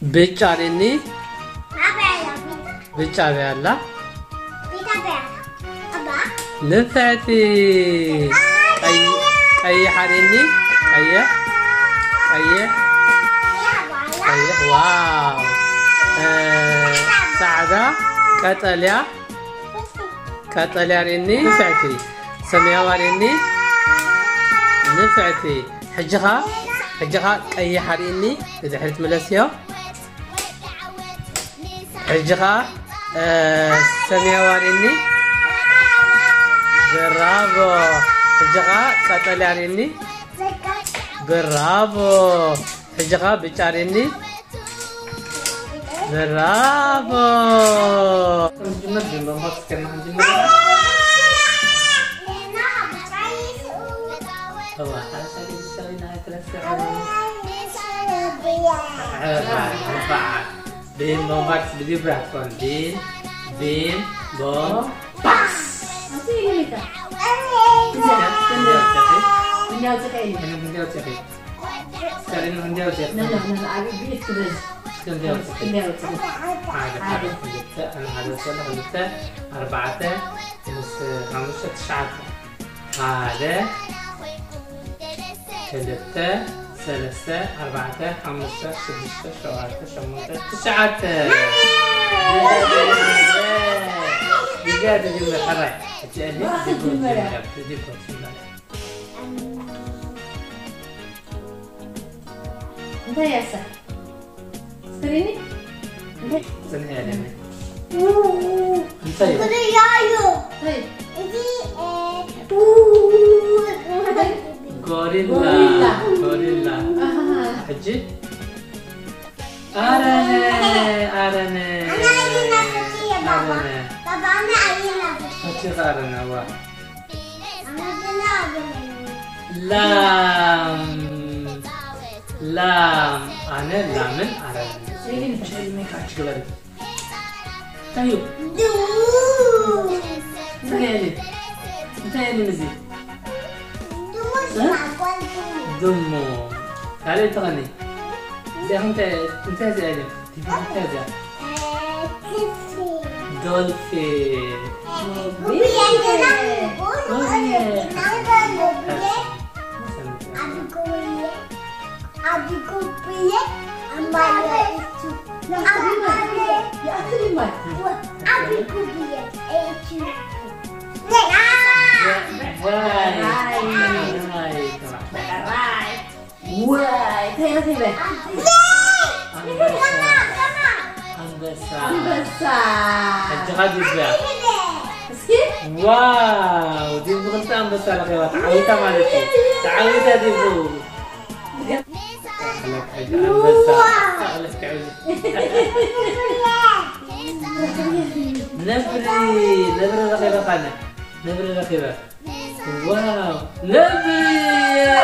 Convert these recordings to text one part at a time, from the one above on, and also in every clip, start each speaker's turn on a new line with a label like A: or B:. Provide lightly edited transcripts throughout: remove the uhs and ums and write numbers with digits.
A: بيتشاريني بيتشاري الله نفعتي أي حريني أي واو سعدة كاتاليا ريني نفعتي سمياوي ريني نفعتي حجها أي حريني إذا حرت ملاسيو حجها سمياوي ريني برافو حجها كاتاليا ريني برافو حجها بيتشاريني برافو بين بومباكس بدي براكون بين بومباكس sekarang menjauh cek. Nah, ada bit terus. Menjauh cek. Ada kita 4 5 9 هذا 3 3 4 5 6 7 8 9 بجد جملة حرة
B: انت يا سا سكريني
A: سنة يا لمي انت غوريلا حجي أرني
C: بابا أنا عيلة
A: أنت أرني أنا لام أنا لامن أرني طيب انت يا نمزي دمو تعالي تغني زي انت زي دولفين واو دي بغلطة أنبسا لغيوة تعاويتا مالتي تعاويتا دي بو نبري رقيبة قانا نبري رقيبة واو نبري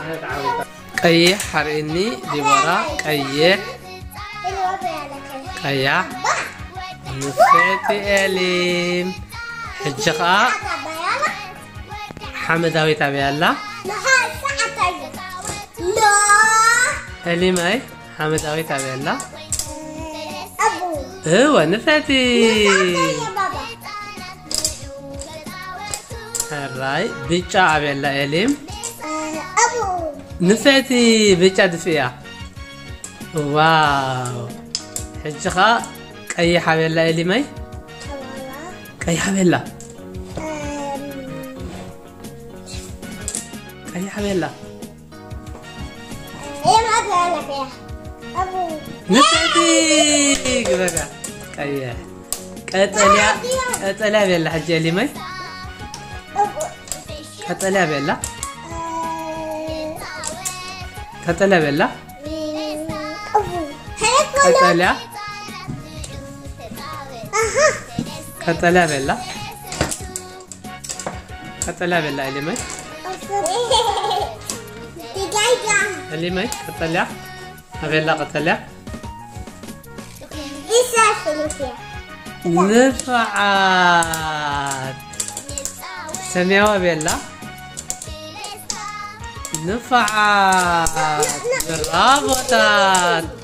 A: أنا تعاويتا قيح حرقني دي ورا قيح قيح نفعتي أليم حجقاء حمداوي تابع الله أليم أي حمداوي تابع الله هو نفعتي الراي بيتشا عبي الله أليم نفعتي بيتشا دفيا واو حجقاء أي حبيب الله إلي ماي أي حبيب الله أي حبيب الله نسيتي كذا أيه كتلا بيلا حجي إلي ماي كتلا بيلا كتلا بيلا كتلا كتلا بيلا كتلا بيلا اللي ماي اللي ماي كتلا بيلا كتلا نفعت سميوا بيلا نفعت. برافو تات.